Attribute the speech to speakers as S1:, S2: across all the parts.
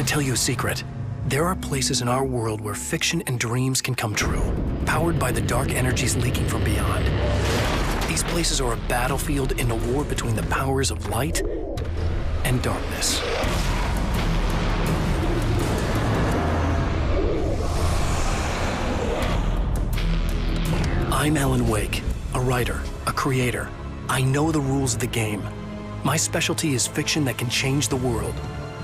S1: tell you a secret. There are places in our world where fiction and dreams can come true, powered by the dark energies leaking from beyond. These places are a battlefield in a war between the powers of light and darkness. I'm Alan Wake, a writer, a creator. I know the rules of the game. My specialty is fiction that can change the world.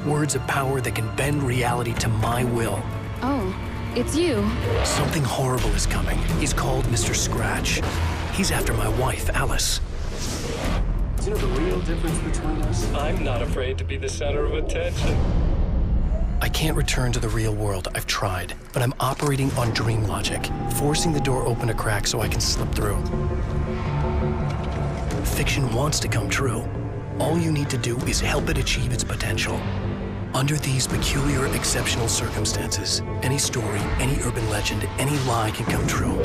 S1: Words of power that can bend reality to my will.
S2: Oh, it's you.
S1: Something horrible is coming. He's called Mr. Scratch. He's after my wife, Alice.
S3: Do you know the real difference between us?
S4: I'm not afraid to be the center of attention.
S1: I can't return to the real world. I've tried, but I'm operating on dream logic, forcing the door open a crack so I can slip through. Fiction wants to come true. All you need to do is help it achieve its potential. Under these peculiar, exceptional circumstances, any story, any urban legend, any lie can come true.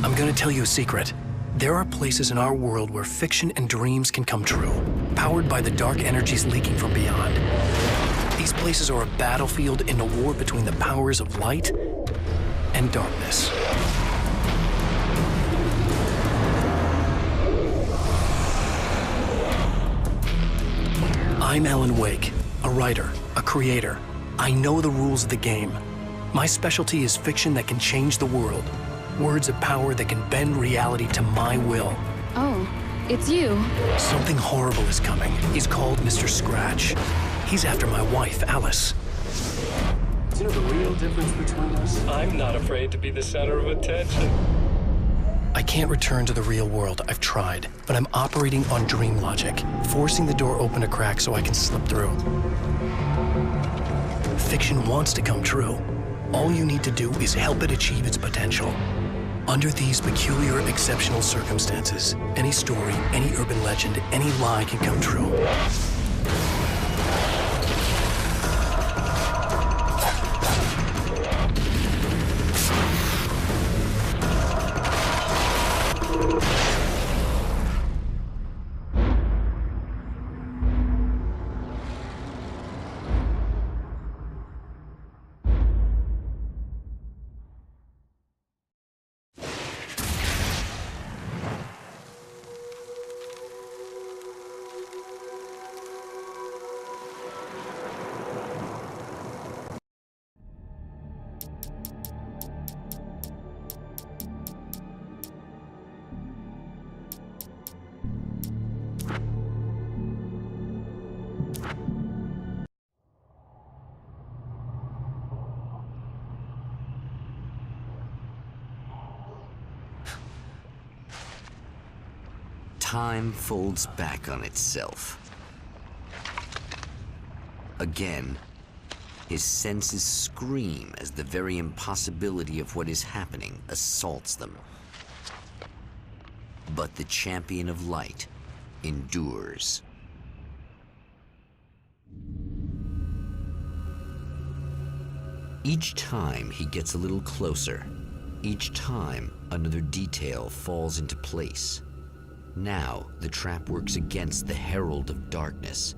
S1: I'm gonna tell you a secret. There are places in our world where fiction and dreams can come true, powered by the dark energies leaking from beyond. These places are a battlefield in a war between the powers of light and darkness. I'm Alan Wake, a writer, a creator. I know the rules of the game. My specialty is fiction that can change the world. Words of power that can bend reality to my will.
S2: Oh, it's you.
S1: Something horrible is coming. He's called Mr. Scratch. He's after my wife, Alice.
S3: Do you know the real difference between us?
S4: I'm not afraid to be the center of attention.
S1: I can't return to the real world. I've tried, but I'm operating on dream logic, forcing the door open a crack so I can slip through. Fiction wants to come true. All you need to do is help it achieve its potential. Under these peculiar, exceptional circumstances, any story, any urban legend, any lie can come true.
S5: Time folds back on itself. Again, his senses scream as the very impossibility of what is happening assaults them. But the champion of light endures. Each time he gets a little closer, each time another detail falls into place. Now, the trap works against the Herald of Darkness.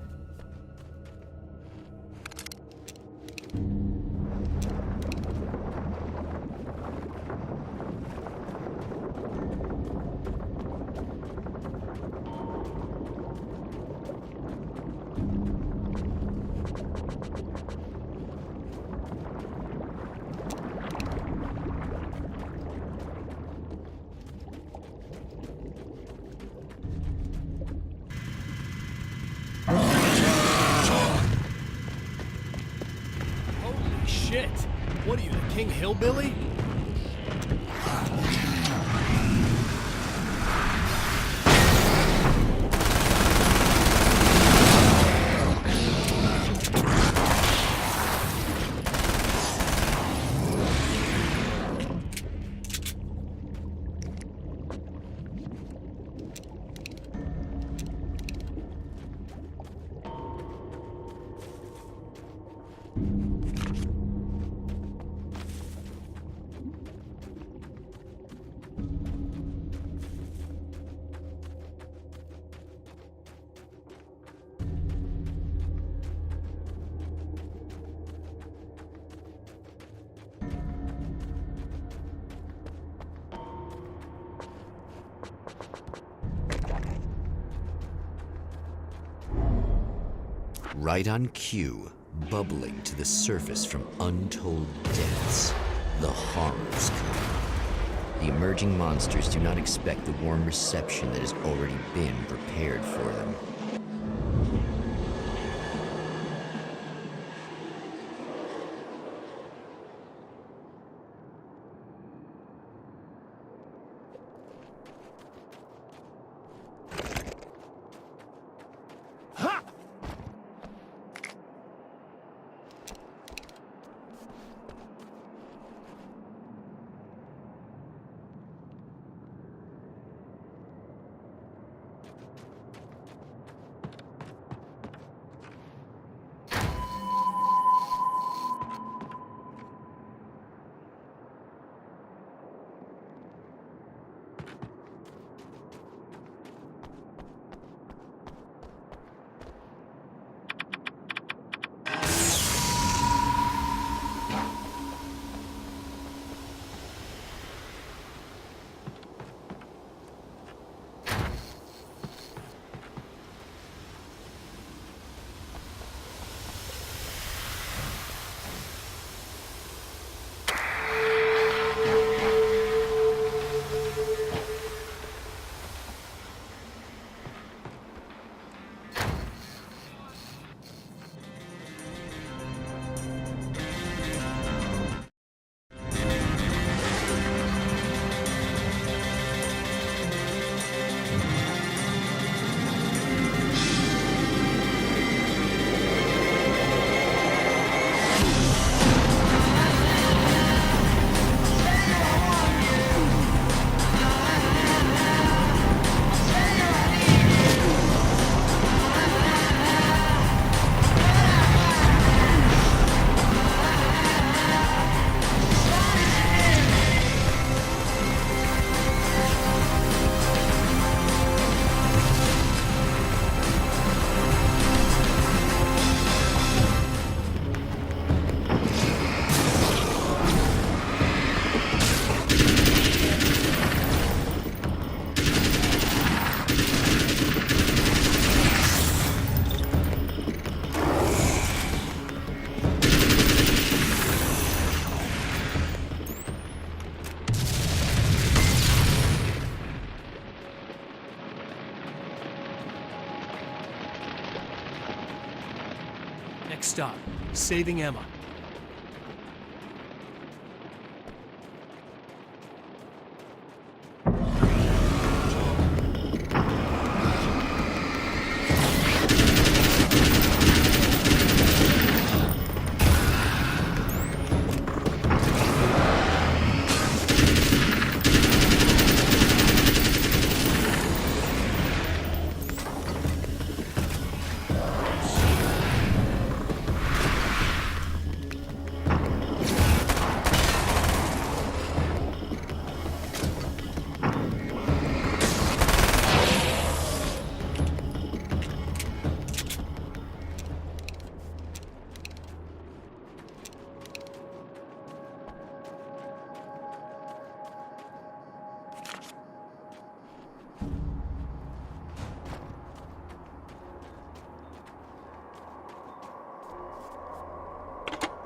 S6: shit! What are you, the King Hillbilly?
S5: Right on cue, bubbling to the surface from untold depths, the horrors come. The emerging monsters do not expect the warm reception that has already been prepared for them.
S1: Next stop, saving Emma.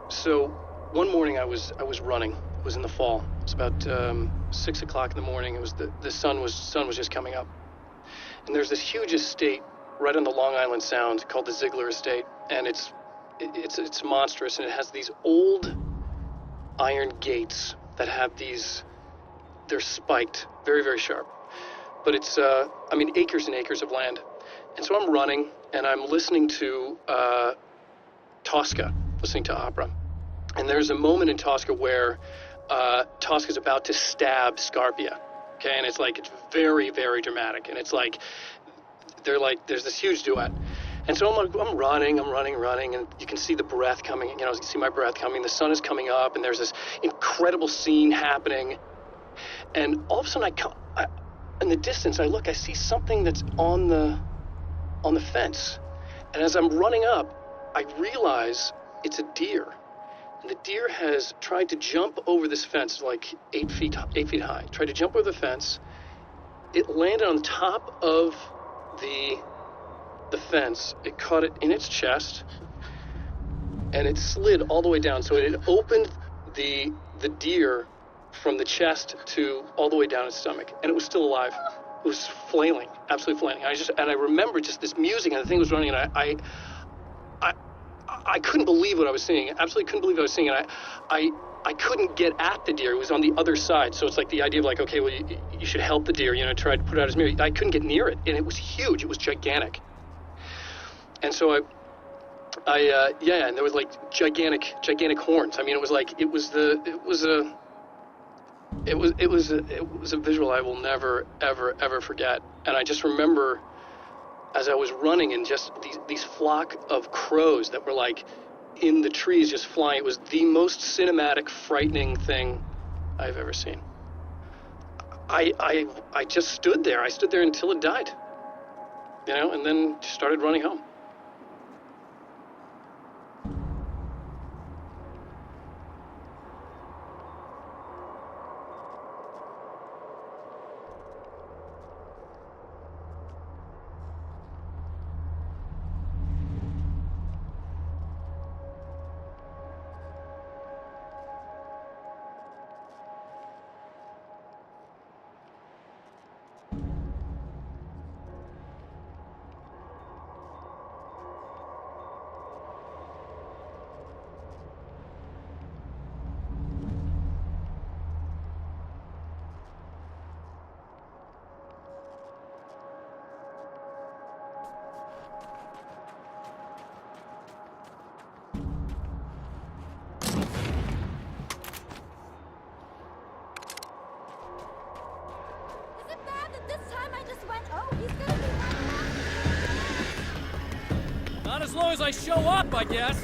S3: So, one morning I was running. It was in the fall. It was about 6 o'clock in the morning. It was the sun was just coming up. And there's this huge estate right on the Long Island Sound called the Ziegler Estate, and it's monstrous, and it has these old iron gates that have they're spiked, very, very sharp. But it's, acres and acres of land. And so I'm running, and I'm listening to Tosca, listening to opera. And there's a moment in Tosca where Tosca's about to stab Scarpia, okay? And it's very, very dramatic. And it's there's this huge duet. And so I'm running, and you can see the breath coming, you can see my breath coming. The sun is coming up, and there's this incredible scene happening. And all of a sudden, in the distance, I see something that's on the fence. And as I'm running up, I realize it's a deer. And the deer has tried to jump over this fence, 8 feet high. Tried to jump over the fence. It landed on top of the fence. It caught it in its chest, and it slid all the way down. So it had opened the deer from the chest to all the way down its stomach, and it was still alive. It was flailing, absolutely flailing. I remember just this music, and the thing was running, and I couldn't believe what I was seeing. Absolutely couldn't believe what I was seeing, and I couldn't get at the deer. It was on the other side, so it's the idea of okay, well, you should help the deer, try to put out his misery. I couldn't get near it, and it was huge. It was gigantic. And so and there was gigantic horns. It was a visual I will never, ever forget. And I just remember as I was running, and just these flock of crows that were in the trees just flying. It was the most cinematic, frightening thing I've ever seen. I just stood there. I stood there until it died, and then started running home.
S6: Not as long as I show up, I guess.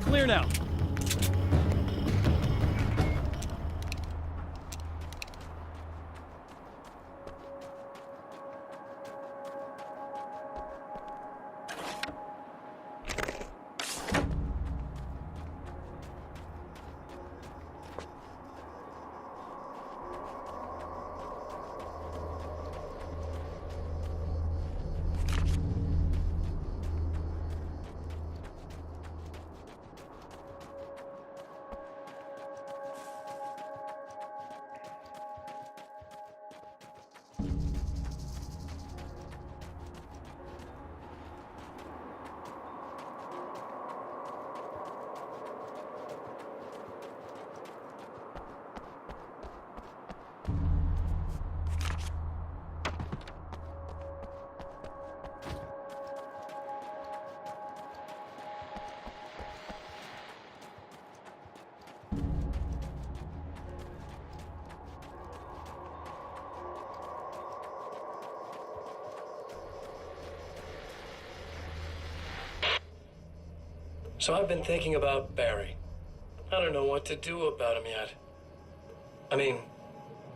S6: Clear now.
S3: So I've been thinking about Barry. I don't know what to do about him yet. I mean,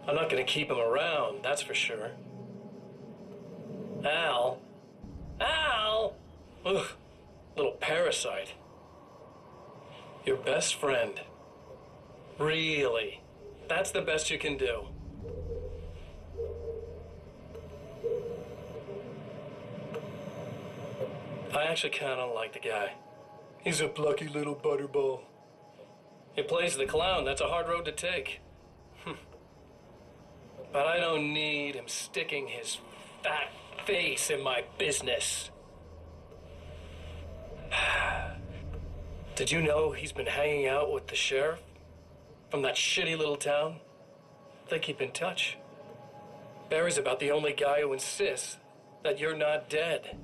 S3: I'm not going to keep him around, that's for sure. Al? Ugh, little parasite. Your best friend. Really? That's the best you can do? I actually kind of like the guy. He's a plucky little butterball. He plays the clown. That's a hard road to take. But I don't need him sticking his fat face in my business. Did you know he's been hanging out with the sheriff from that shitty little town? They keep in touch. Barry's about the only guy who insists that you're not dead.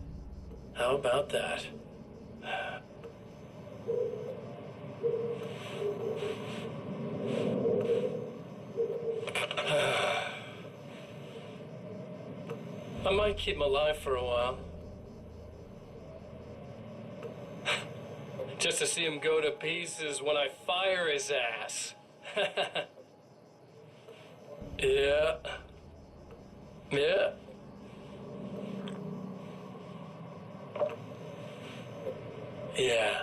S3: How about that? I might keep him alive for a while. Just to see him go to pieces when I fire his ass. Yeah. Yeah. Yeah.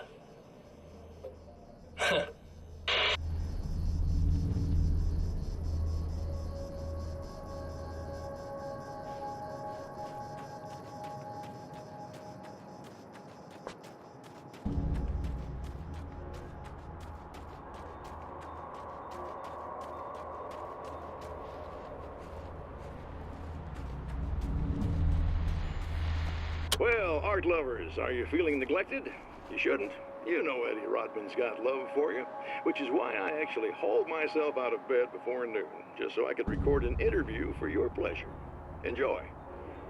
S7: Well, art lovers, are you feeling neglected? You shouldn't. You know Eddie Rodman's got love for you, which is why I actually hauled myself out of bed before noon, just so I could record an interview for your pleasure. Enjoy.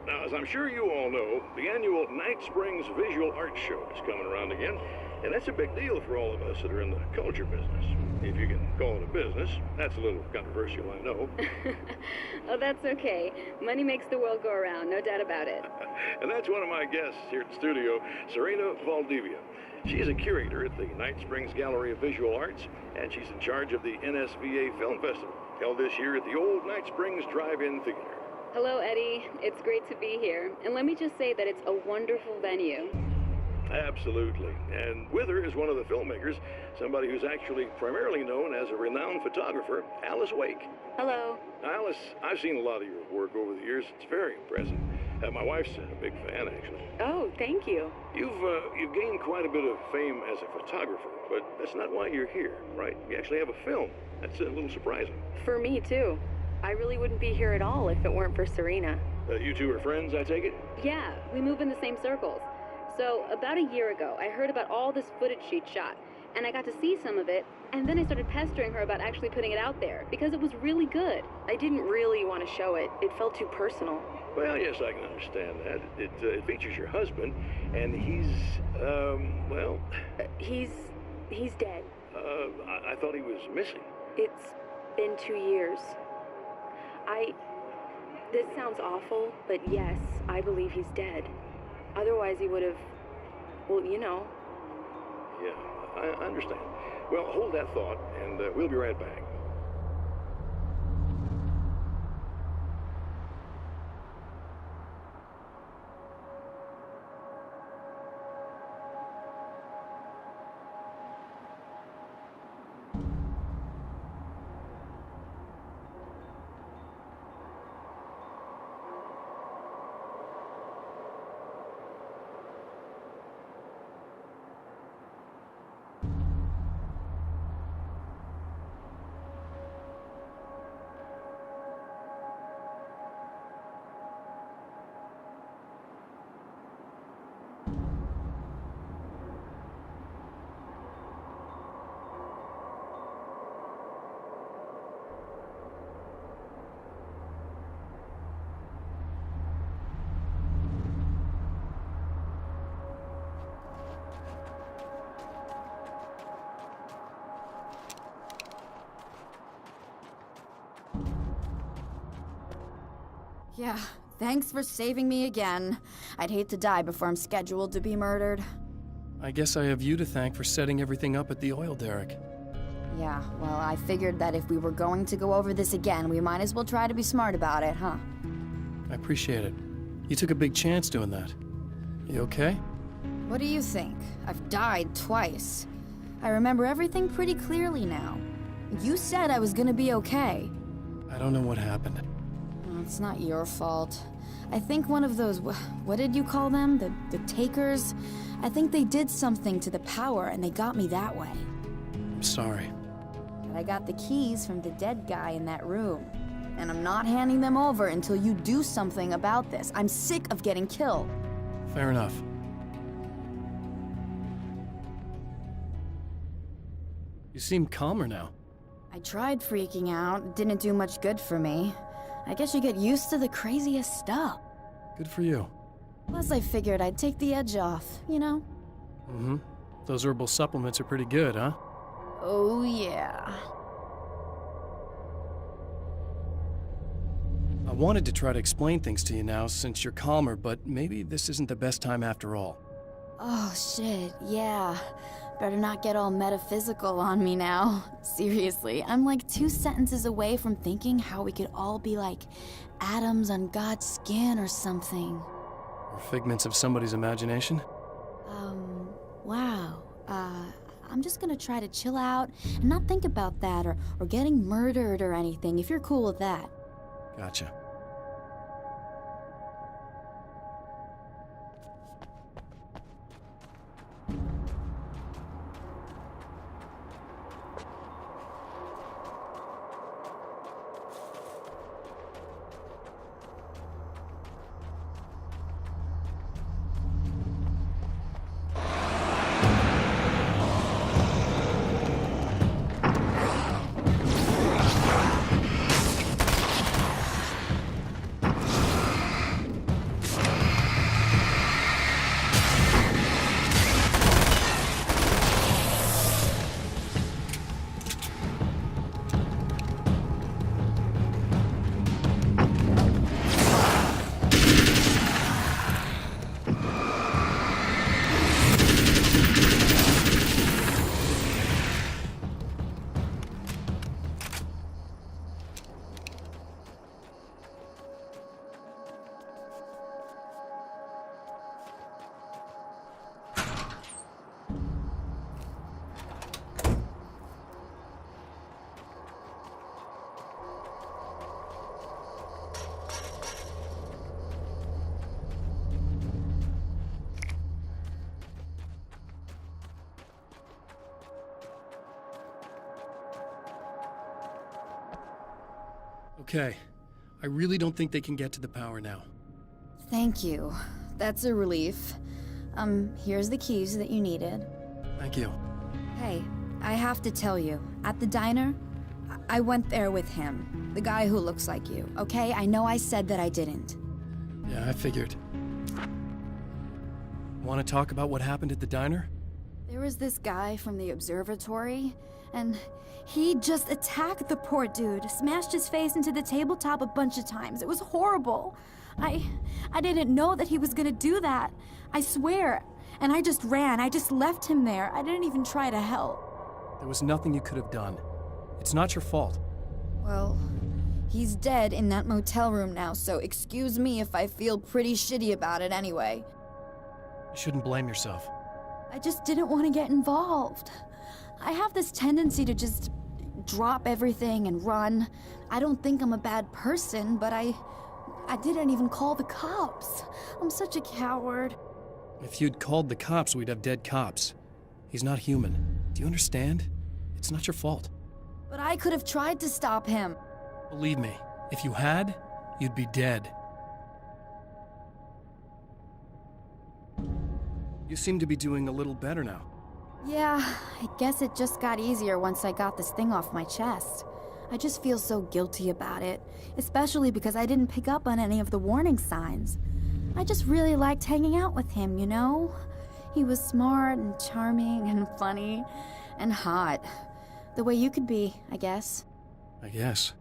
S7: Now, as I'm sure you all know, the annual Night Springs Visual Arts Show is coming around again, and that's a big deal for all of us that are in the culture business. If you can call it a business. That's a little controversial, I know.
S2: Oh, that's okay. Money makes the world go around, no doubt about it.
S7: And that's one of my guests here at the studio, Serena Valdivia. She's a curator at the Night Springs Gallery of Visual Arts, and she's in charge of the NSVA Film Festival, held this year at the old Night Springs Drive-In Theater.
S2: Hello, Eddie. It's great to be here. And let me just say that it's a wonderful venue.
S7: Absolutely. And with her is one of the filmmakers, somebody who's actually primarily known as a renowned photographer, Alice Wake.
S2: Hello.
S7: Alice, I've seen a lot of your work over the years. It's very impressive. My wife's a big fan, actually.
S2: Oh, thank you.
S7: You've gained quite a bit of fame as a photographer, but that's not why you're here, right? You actually have a film. That's a little surprising.
S2: For me, too. I really wouldn't be here at all if it weren't for Serena.
S7: You two are friends, I take it?
S2: Yeah, we move in the same circles. So, about a year ago, I heard about all this footage she'd shot, and I got to see some of it, and then I started pestering her about actually putting it out there, because it was really good. I didn't really want to show it. It felt too personal.
S7: Well, yes, I can understand that. It features your husband, and he's, well...
S2: He's dead.
S7: I thought he was missing.
S2: It's been 2 years. This sounds awful, but yes, I believe he's dead. Otherwise he would have, well, you know.
S7: Yeah, I understand. Well, hold that thought, and we'll be right back.
S8: Yeah, thanks for saving me again. I'd hate to die before I'm scheduled to be murdered.
S3: I guess I have you to thank for setting everything up at the oil derrick.
S8: Yeah, well, I figured that if we were going to go over this again, we might as well try to be smart about it, huh?
S3: I appreciate it. You took a big chance doing that. You okay?
S8: What do you think? I've died twice. I remember everything pretty clearly now. You said I was gonna be okay.
S1: I don't know what happened.
S8: Well, it's not your fault. I think one of those, what did you call them? The takers? I think they did something to the power and they got me that way.
S1: I'm sorry.
S8: But I got the keys from the dead guy in that room. And I'm not handing them over until you do something about this. I'm sick of getting killed.
S1: Fair enough. You seem calmer now.
S8: I tried freaking out. It didn't do much good for me. I guess you get used to the craziest stuff.
S1: Good for you.
S8: Plus, I figured I'd take the edge off, you know?
S1: Mm-hmm. Those herbal supplements are pretty good, huh?
S8: Oh, yeah.
S1: I wanted to try to explain things to you now since you're calmer, but maybe this isn't the best time after all.
S8: Oh, shit, yeah. Better not get all metaphysical on me now. Seriously, I'm like 2 sentences away from thinking how we could all be like atoms on God's skin or something.
S1: Or figments of somebody's imagination?
S8: Wow. I'm just gonna try to chill out and not think about that or getting murdered or anything, if you're cool with that.
S1: Gotcha. Okay. I really don't think they can get to the power now.
S8: Thank you. That's a relief. Here's the keys that you needed.
S1: Thank you.
S8: Hey, I have to tell you, at the diner, I went there with him. The guy who looks like you, okay? I know I said that I didn't.
S1: Yeah, I figured. Want to talk about what happened at the diner?
S8: There was this guy from the observatory, and he just attacked the poor dude, smashed his face into the tabletop a bunch of times. It was horrible. I didn't know that he was gonna do that. I swear. And I just ran. I just left him there. I didn't even try to help.
S1: There was nothing you could have done. It's not your fault.
S8: Well, he's dead in that motel room now, so excuse me if I feel pretty shitty about it anyway.
S1: You shouldn't blame yourself.
S8: I just didn't want to get involved. I have this tendency to just drop everything and run. I don't think I'm a bad person, but I didn't even call the cops. I'm such a coward.
S1: If you'd called the cops, we'd have dead cops. He's not human. Do you understand? It's not your fault.
S8: But I could have tried to stop him.
S1: Believe me, if you had, you'd be dead. You seem to be doing a little better now.
S8: Yeah, I guess it just got easier once I got this thing off my chest. I just feel so guilty about it, especially because I didn't pick up on any of the warning signs. I just really liked hanging out with him, you know? He was smart and charming and funny and hot. The way you could be, I guess.
S1: I guess.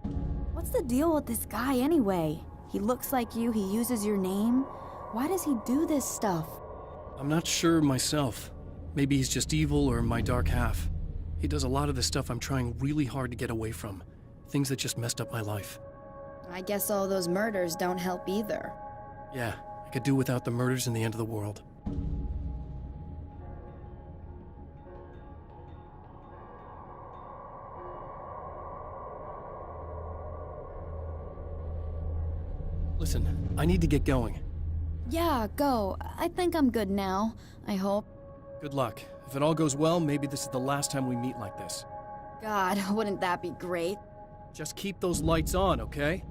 S8: What's the deal with this guy anyway? He looks like you, he uses your name. Why does he do this stuff?
S1: I'm not sure myself. Maybe he's just evil or my dark half. He does a lot of the stuff I'm trying really hard to get away from. Things that just messed up my life.
S8: I guess all those murders don't help either.
S1: Yeah, I could do without the murders and the end of the world. Listen, I need to get going.
S8: Yeah, go. I think I'm good now. I hope.
S1: Good luck. If it all goes well, maybe this is the last time we meet like this.
S8: God, wouldn't that be great?
S1: Just keep those lights on, okay?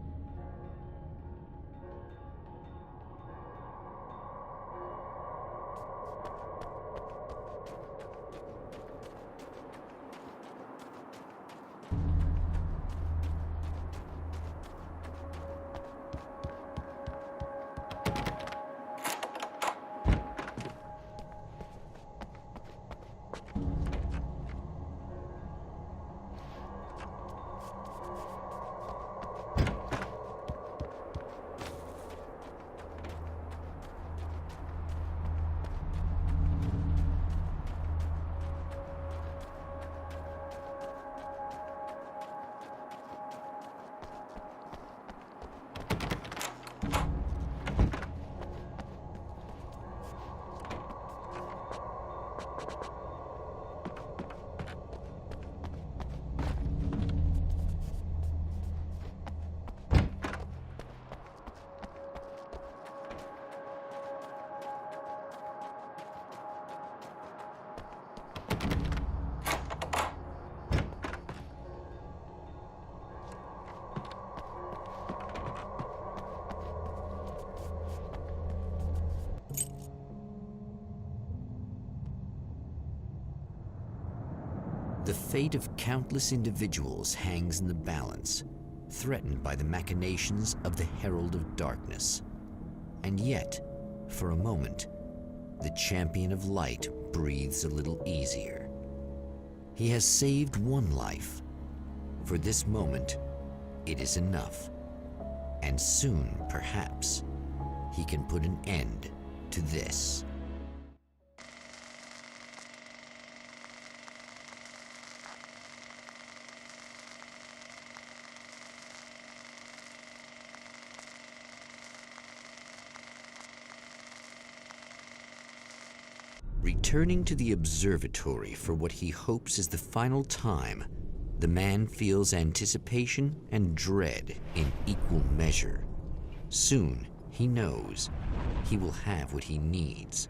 S5: The fate of countless individuals hangs in the balance, threatened by the machinations of the Herald of Darkness. And yet, for a moment, the Champion of Light breathes a little easier. He has saved one life. For this moment, it is enough. And soon, perhaps, he can put an end to this. Returning to the observatory for what he hopes is the final time, the man feels anticipation and dread in equal measure. Soon, he knows he will have what he needs.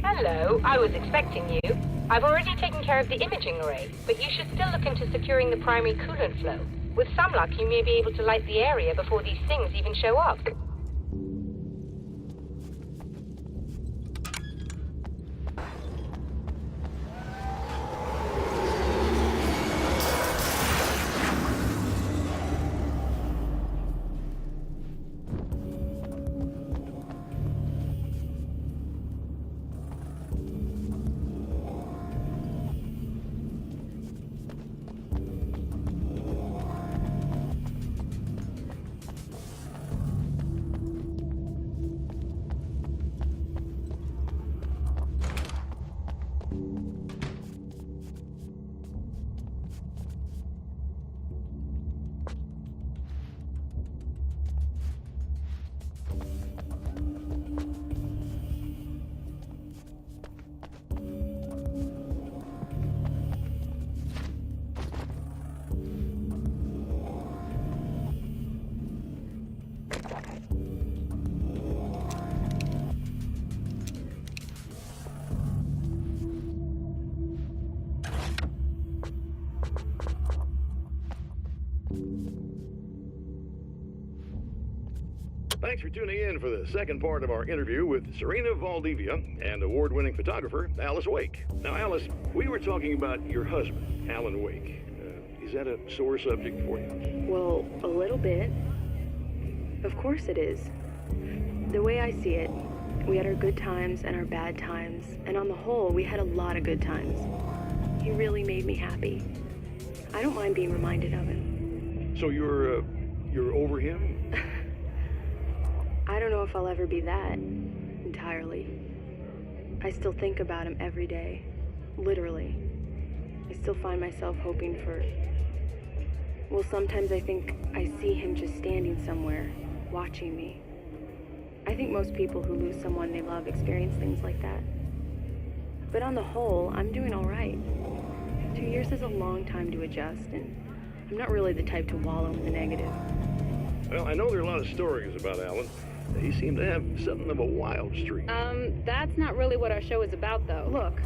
S9: Hello, I was expecting you. I've already taken care of the imaging array, but you should still look into securing the primary coolant flow. With some luck, you may be able to light the area before these things even show up.
S7: Thanks for tuning in for the second part of our interview with Serena Valdivia and award-winning photographer Alice Wake. Now, Alice, we were talking about your husband, Alan Wake. Is that a sore subject for you?
S2: Well, a little bit. Of course it is. The way I see it, we had our good times and our bad times, and on the whole, we had a lot of good times. He really made me happy. I don't mind being reminded of it.
S7: So you're you're over him?
S2: I don't know if I'll ever be that, entirely. I still think about him every day, literally. I still find myself hoping for... Well, sometimes I think I see him just standing somewhere, watching me. I think most people who lose someone they love experience things like that. But on the whole, I'm doing all right. 2 years is a long time to adjust, and I'm not really the type to wallow in the negative.
S7: Well, I know there are a lot of stories about Alan. He seemed to have something of a wild streak.
S2: That's not really what our show is about, though. Look,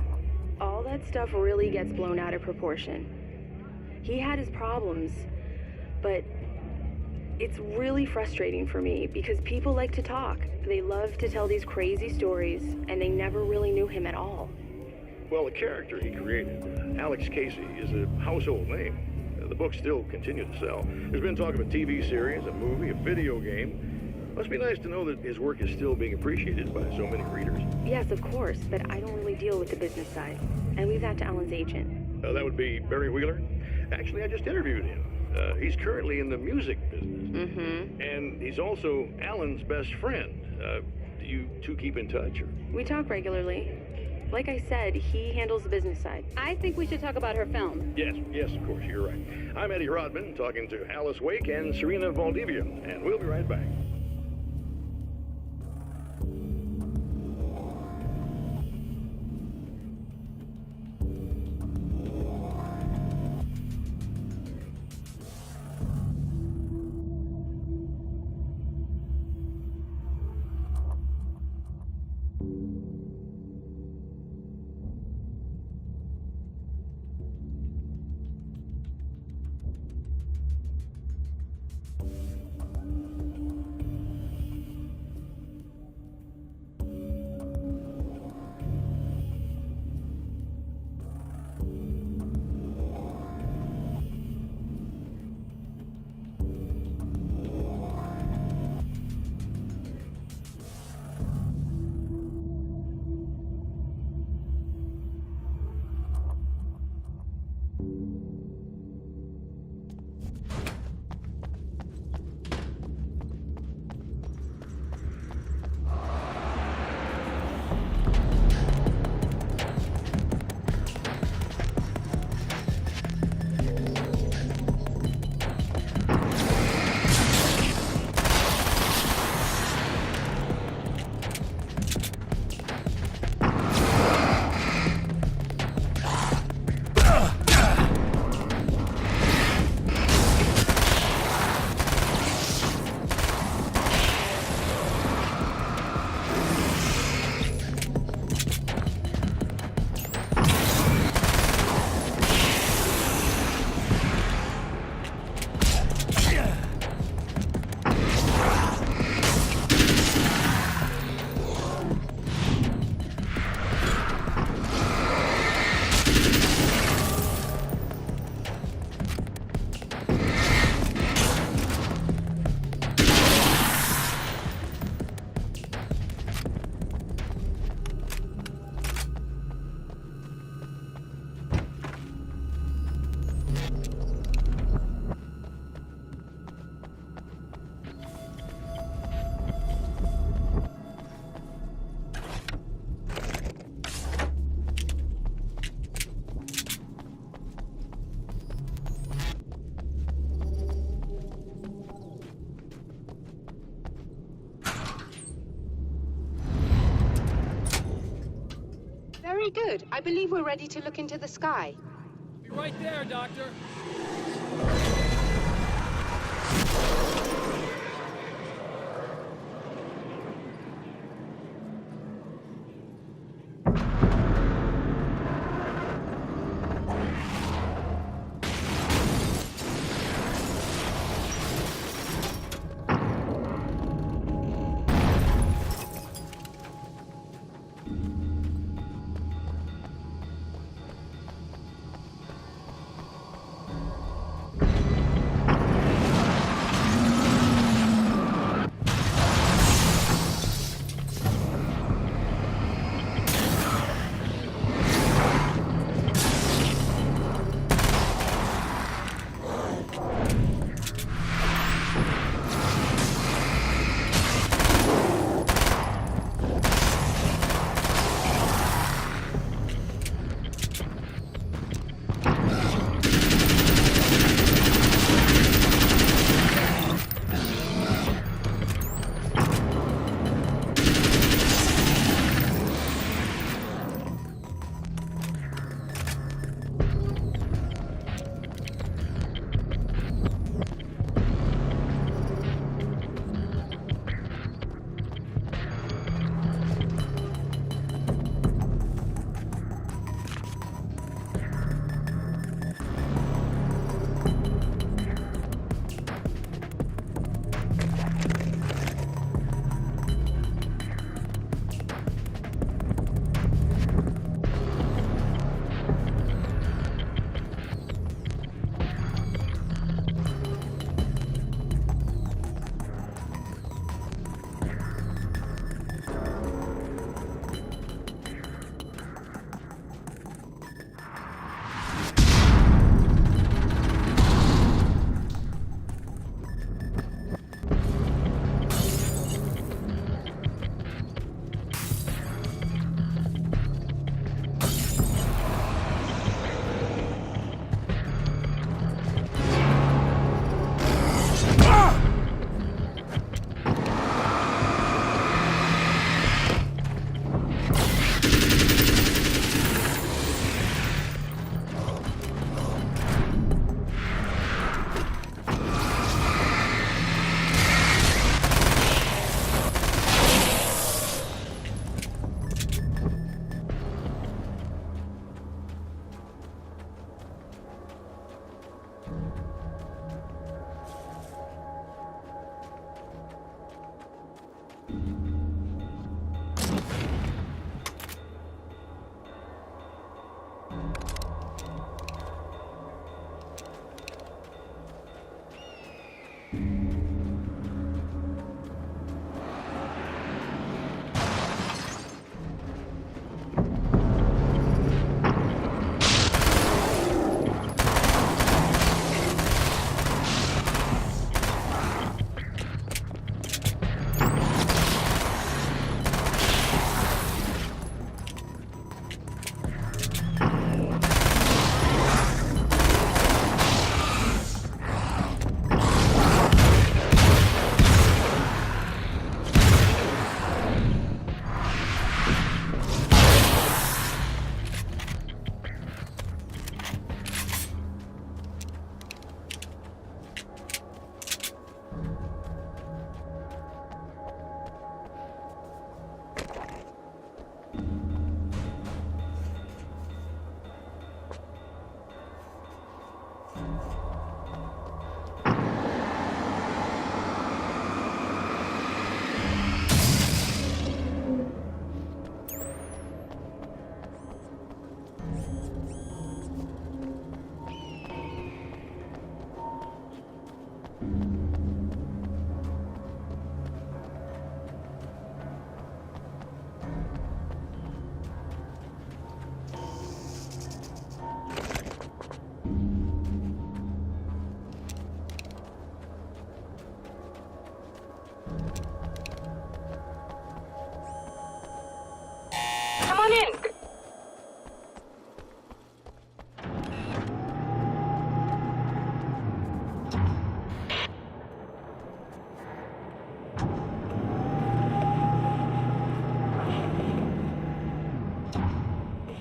S2: all that stuff really gets blown out of proportion. He had his problems, but it's really frustrating for me because people like to talk. They love to tell these crazy stories, and they never really knew him at all.
S7: Well, the character he created, Alex Casey, is a household name. The books still continue to sell. There's been talk of a TV series, a movie, a video game. Must be nice to know that his work is still being appreciated by so many readers.
S2: Yes, of course, but I don't really deal with the business side. I leave that to Alan's agent.
S7: That would be Barry Wheeler. Actually, I just interviewed him. He's currently in the music business.
S2: Mm-hmm.
S7: And he's also Alan's best friend. Do you two keep in touch? Or?
S2: We talk regularly. Like I said, he handles the business side. I think we should talk about her film.
S7: Yes, of course, you're right. I'm Eddie Rodman, talking to Alice Wake and Serena Valdivia, and we'll be right back.
S9: Very good. I believe we're ready to look into the sky.
S6: Be right there, Doctor.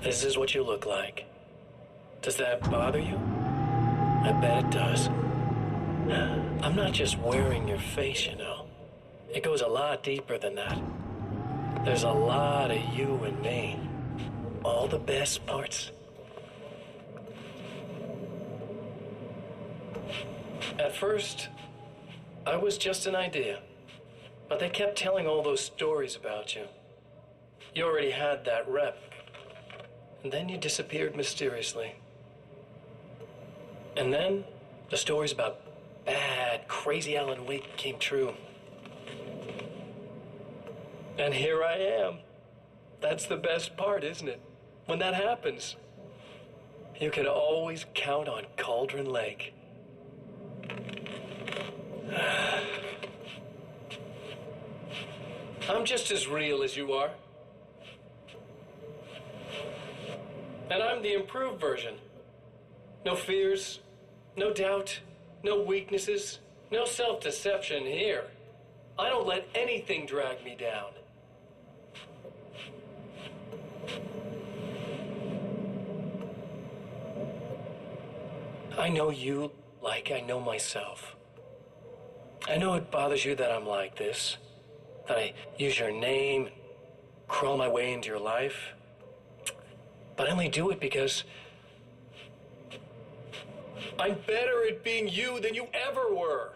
S1: This is what you look like. Does that bother you? I bet it does. I'm not just wearing your face, you know. It goes a lot deeper than that. There's a lot of you and me. All the best parts. At first, I was just an idea. But they kept telling all those stories about you. You already had that rep. And then you disappeared mysteriously. And then the stories about bad, crazy Alan Wake came true. And here I am. That's the best part, isn't it? When that happens, you can always count on Cauldron Lake. I'm just as real as you are. And I'm the improved version. No fears, no doubt, no weaknesses, no self-deception here. I don't let anything drag me down. I know you like I know myself. I know it bothers you that I'm like this, that I use your name, crawl my way into your life. But I only do it because I'm better at being you than you ever were.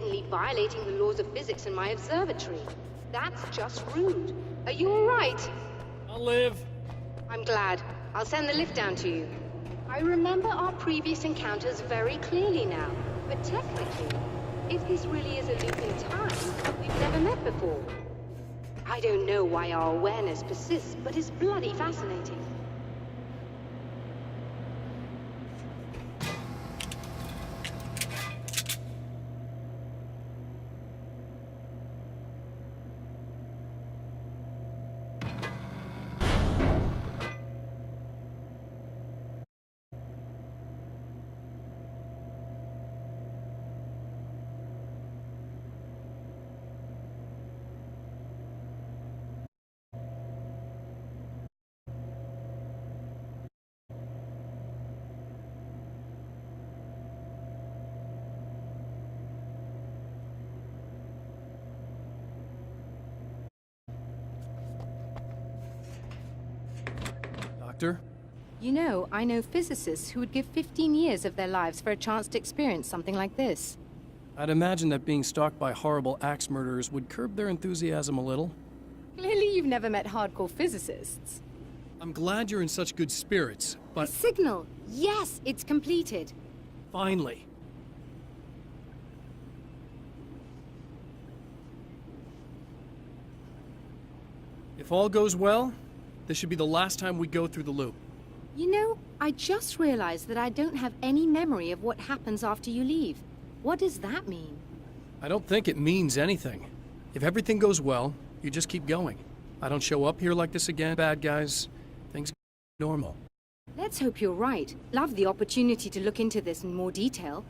S9: blatantly violating the laws of physics in my observatory. That's just rude. Are you all right?
S6: I'll live.
S9: I'm glad. I'll send the lift down to you. I remember our previous encounters very clearly now, but technically, if this really is a loop in time, we've never met before. I don't know why our awareness persists, but it's bloody fascinating.
S3: Doctor?
S9: You know, I know physicists who would give 15 years of their lives for a chance to experience something like this.
S3: I'd imagine that being stalked by horrible axe murderers would curb their enthusiasm a little.
S9: Clearly you've never met hardcore physicists.
S3: I'm glad you're in such good spirits, but...
S9: The signal! Yes, it's completed.
S3: Finally. If all goes well, this should be the last time we go through the loop.
S9: You know, I just realized that I don't have any memory of what happens after you leave. What does that mean?
S3: I don't think it means anything. If everything goes well, you just keep going. I don't show up here like this again, bad guys. Things normal.
S9: Let's hope you're right. Love the opportunity to look into this in more detail.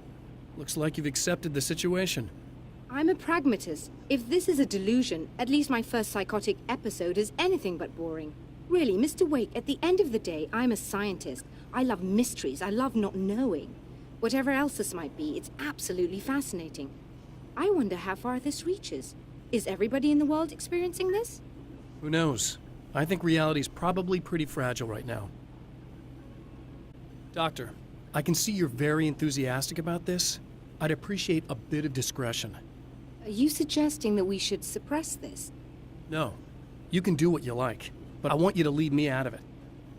S3: Looks like you've accepted the situation.
S9: I'm a pragmatist. If this is a delusion, at least my first psychotic episode is anything but boring. Really, Mr. Wake, at the end of the day, I'm a scientist. I love mysteries. I love not knowing. Whatever else this might be, it's absolutely fascinating. I wonder how far this reaches. Is everybody in the world experiencing this?
S3: Who knows? I think reality's probably pretty fragile right now. Doctor, I can see you're very enthusiastic about this. I'd appreciate a bit of discretion.
S9: Are you suggesting that we should suppress this?
S3: No. You can do what you like, but I want you to leave me out of it.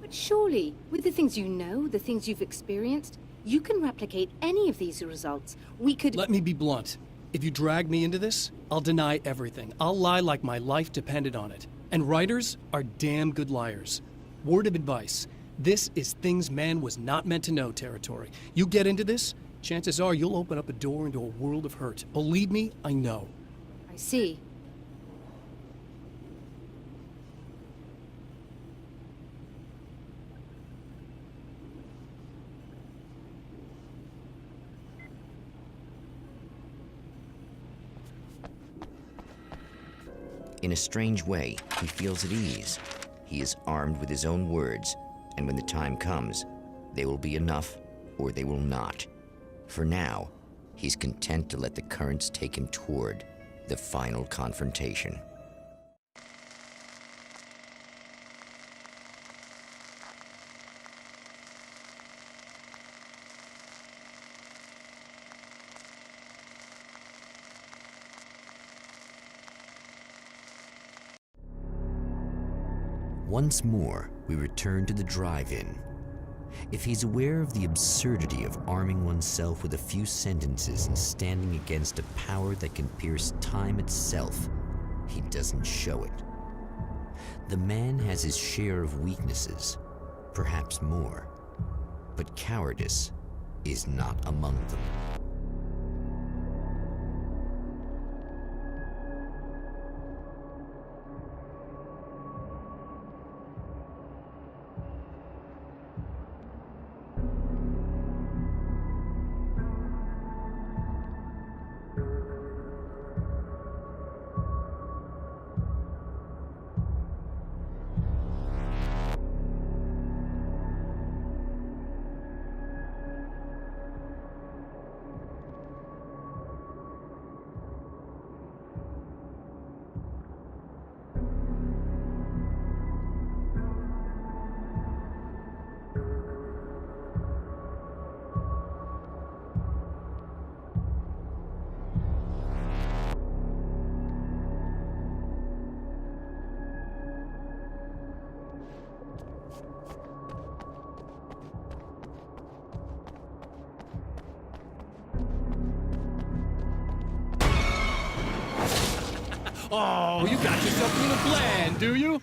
S9: But surely, with the things you know, the things you've experienced, you can replicate any of these results. We could...
S3: Let me be blunt. If you drag me into this, I'll deny everything. I'll lie like my life depended on it. And writers are damn good liars. Word of advice. This is things man was not meant to know territory. You get into this, chances are you'll open up a door into a world of hurt. Believe me, I know.
S9: I see.
S5: In a strange way, he feels at ease. He is armed with his own words, and when the time comes, they will be enough or they will not. For now, he's content to let the currents take him toward the final confrontation. Once more, we return to the drive-in. If he's aware of the absurdity of arming oneself with a few sentences and standing against a power that can pierce time itself, he doesn't show it. The man has his share of weaknesses, perhaps more, but cowardice is not among them.
S6: Oh, you got yourself a little bland, do you?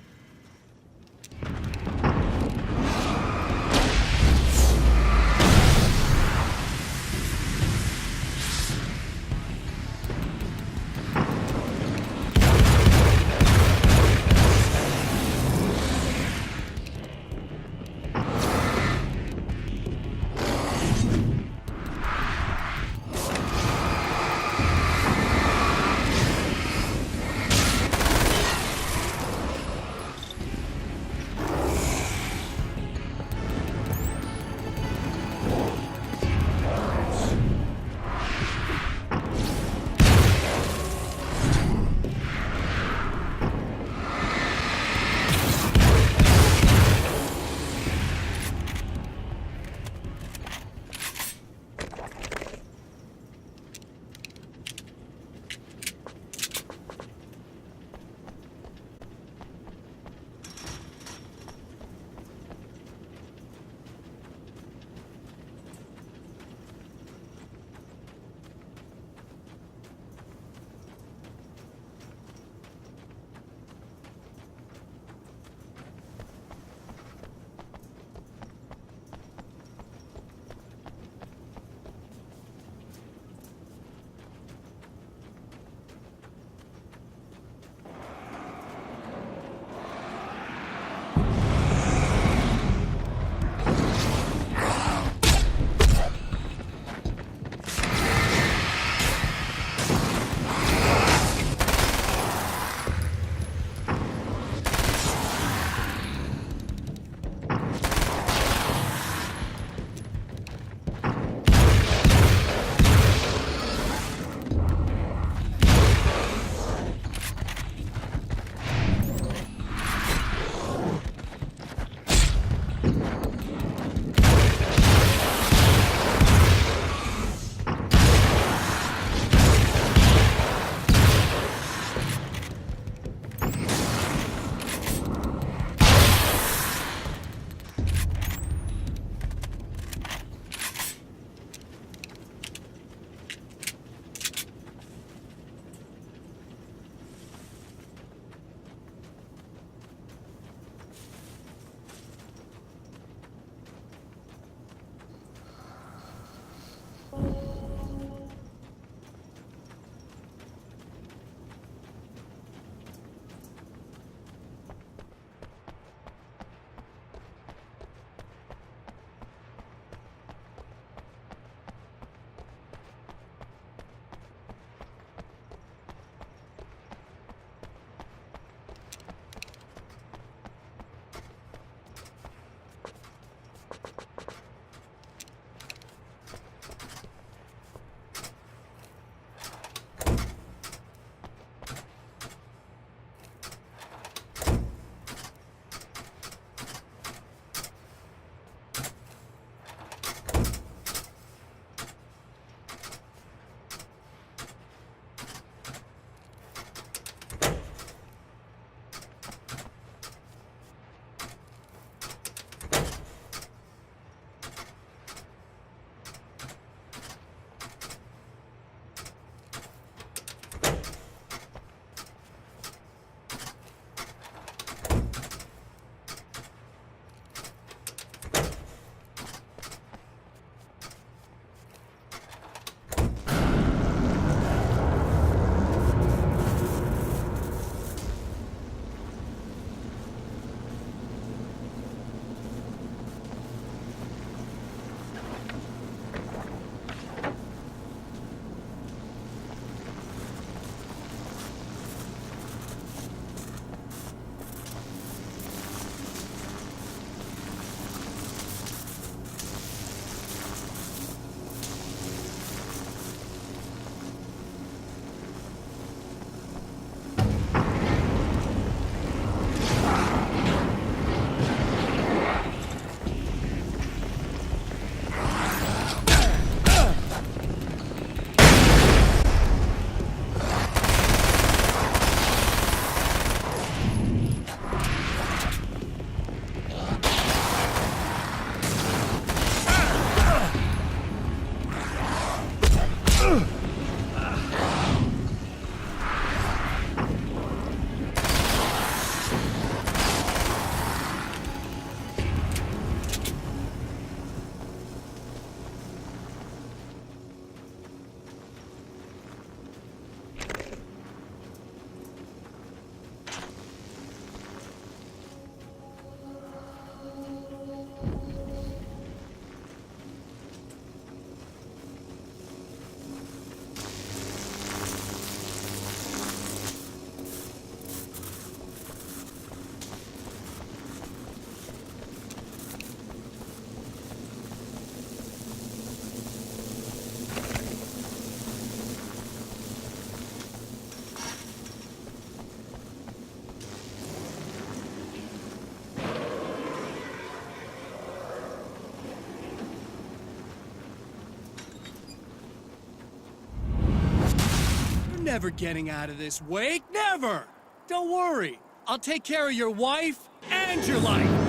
S6: never getting out of this, Wake. Never! Don't worry. I'll take care of your wife and your life.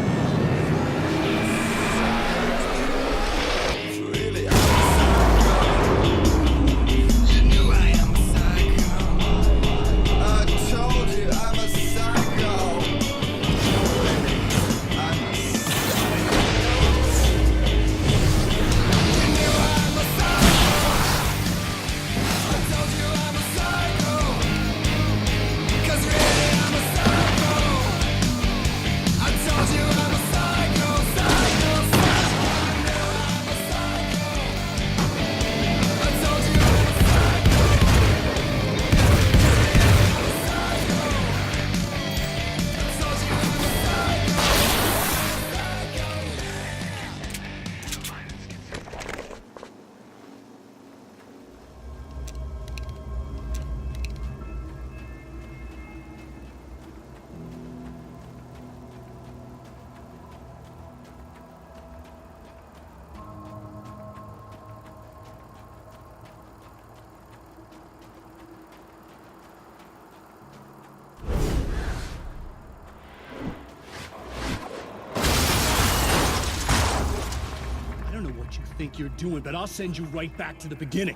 S6: Think you're doing, but I'll send you right back to the beginning.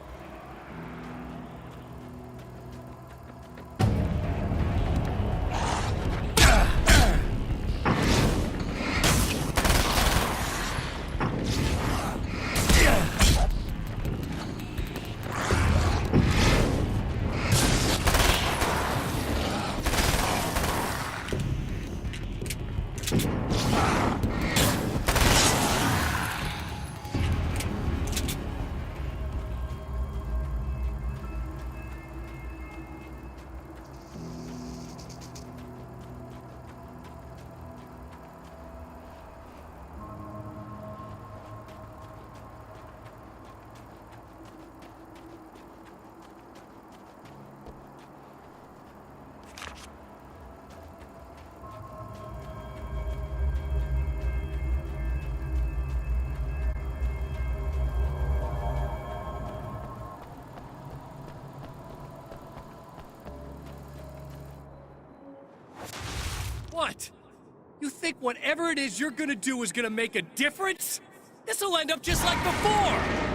S6: What? You think whatever it is you're gonna do is gonna make a difference? This'll end up just like before!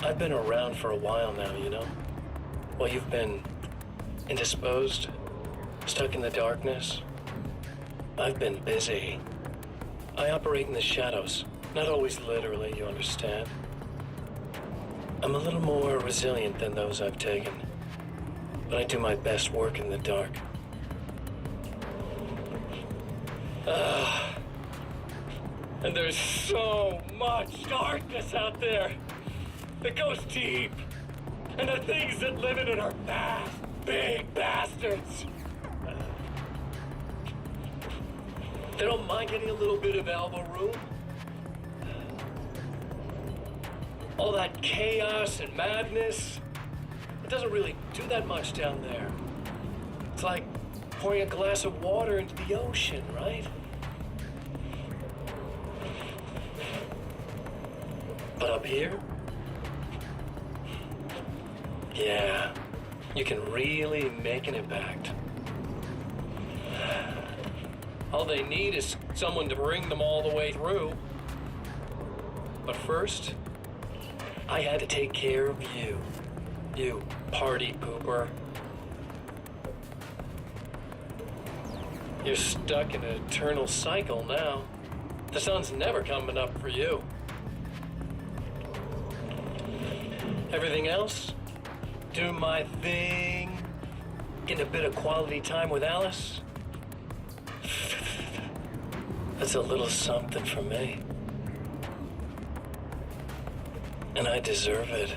S3: I've been around for a while now, you know? While you've been indisposed, stuck in the darkness, I've been busy. I operate in the shadows, not always literally, you understand? I'm a little more resilient than those I've taken, but I do my best work in the dark. And there's so much darkness out there that goes deep, and the things that live in it are fast, big bastards. They don't mind getting a little bit of elbow room. All that chaos and madness, it doesn't really do that much down there. It's like pouring a glass of water into the ocean, right? But up here, yeah, you can really make an impact. All they need is someone to bring them all the way through. But first, I had to take care of you. You party pooper. You're stuck in an eternal cycle now. The sun's never coming up for you. Everything else? Do my thing. Get a bit of quality time with Alice. That's a little something for me.
S4: And I deserve it.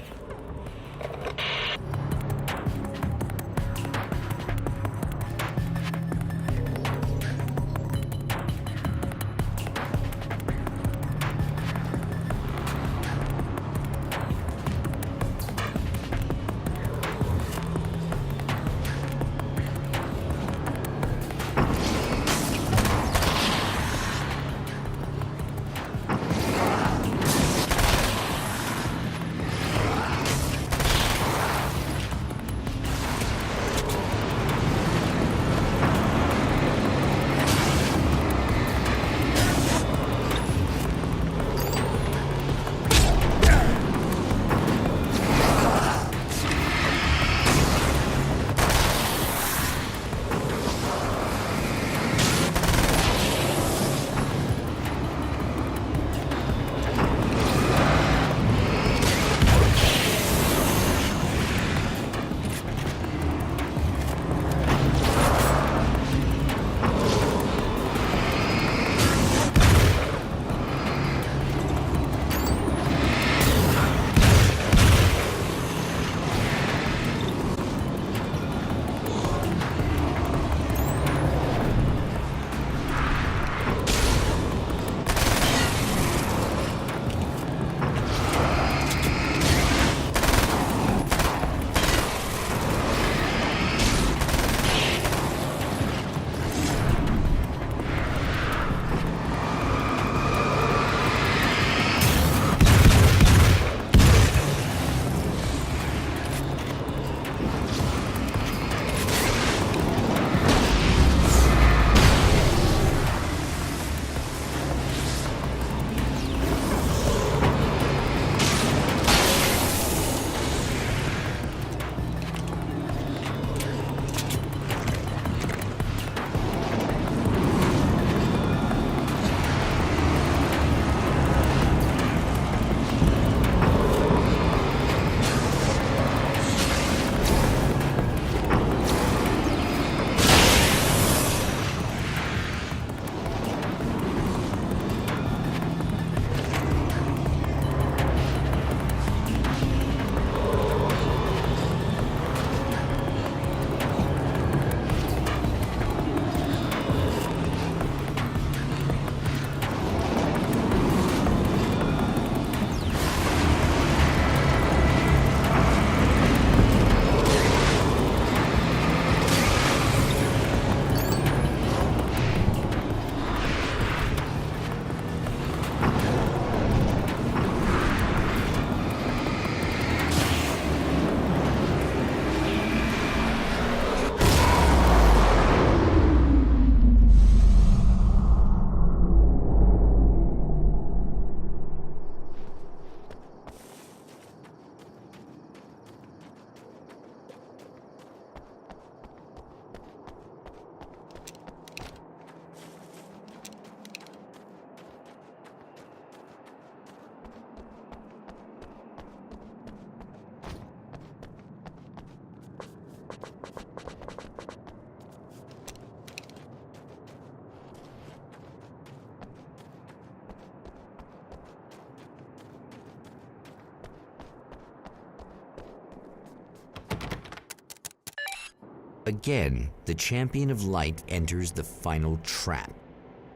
S5: Again, the champion of light enters the final trap.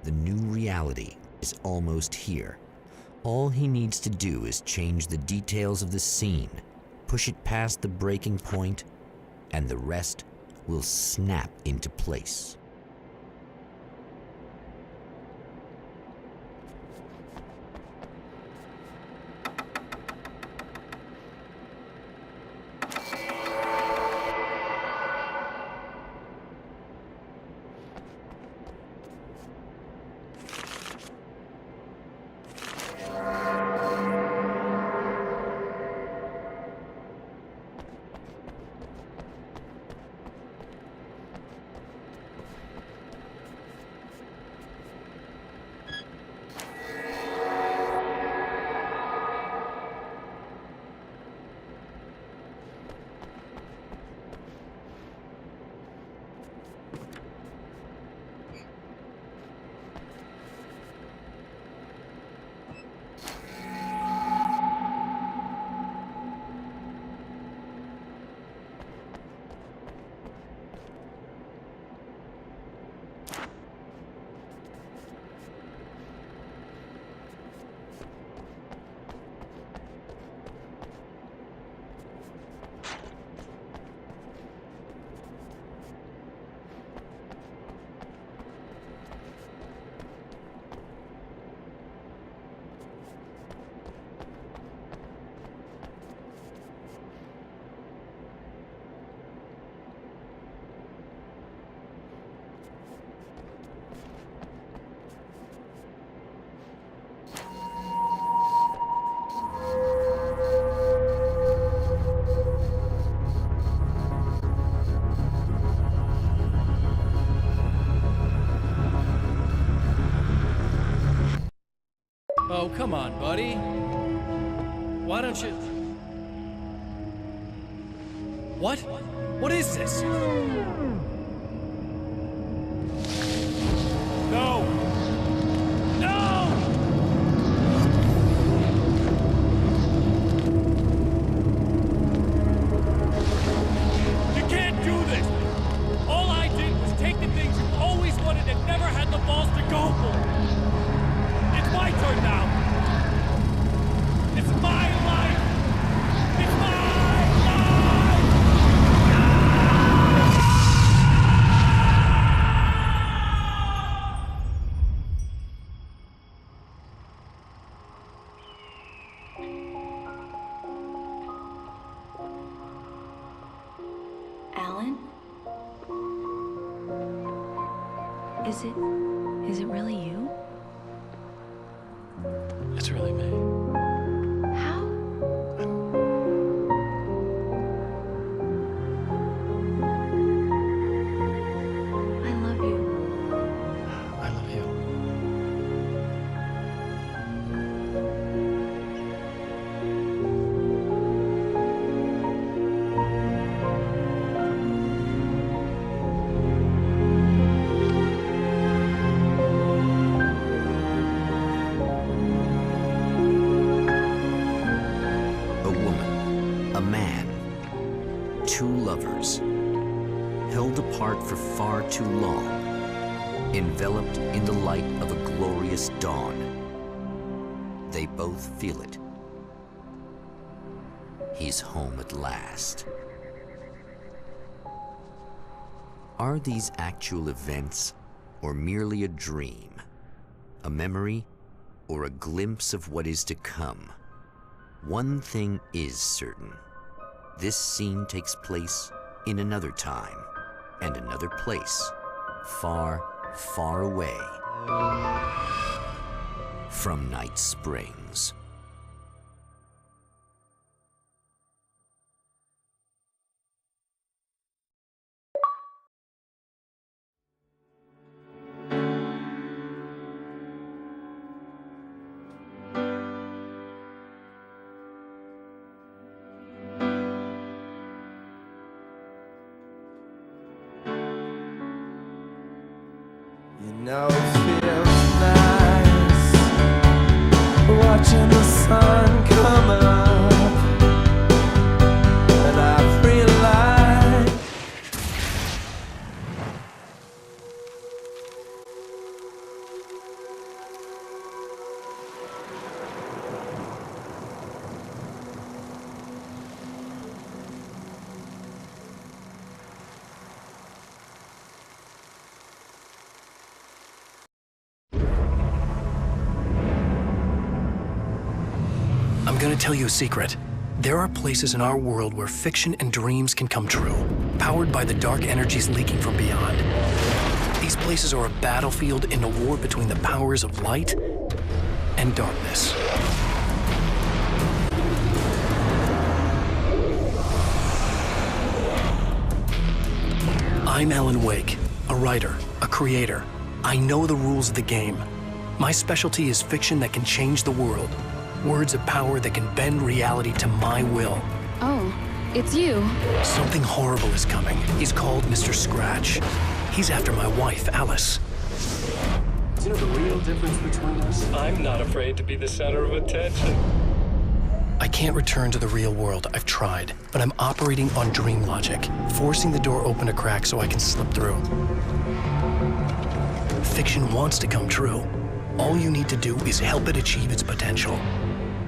S5: The new reality is almost here. All he needs to do is change the details of the scene, push it past the breaking point, and the rest will snap into place.
S6: come on, buddy. Why don't you... What? What is this? No! No! You can't do this! All I did was take the things you always wanted and never had the balls to go for. It's my turn now. It's my life. It's my life.
S10: Alan? Is it really you?
S3: It's really me.
S10: How? I love you.
S3: I love you.
S5: Two lovers, held apart for far too long, enveloped in the light of a glorious dawn. They both feel it. He's home at last. Are these actual events, or merely a dream? A memory, or a glimpse of what is to come? One thing is certain. This scene takes place in another time and another place, far, far away from Night Springs.
S11: You know it feels nice watching the sun come up, and I've realized
S1: I'm gonna tell you a secret. There are places in our world where fiction and dreams can come true, powered by the dark energies leaking from beyond. These places are a battlefield in a war between the powers of light and darkness. I'm Alan Wake, a writer, a creator. I know the rules of the game. My specialty is fiction that can change the world. Words of power that can bend reality to my will.
S2: Oh, it's you.
S1: Something horrible is coming. He's called Mr. Scratch. He's after my wife, Alice.
S4: Do you know the real difference between us? I'm not afraid to be the center of attention.
S1: I can't return to the real world. I've tried, but I'm operating on dream logic, forcing the door open a crack so I can slip through. Fiction wants to come true. All you need to do is help it achieve its potential.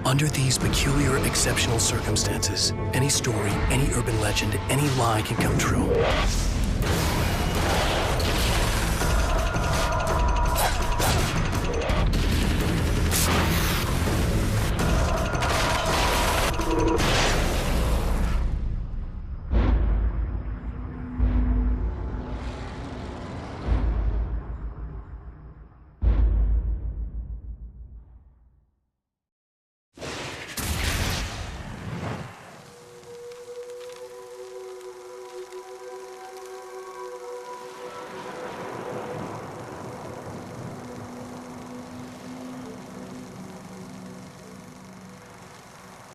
S1: Under these peculiar, exceptional circumstances, any story, any urban legend, any lie can come true.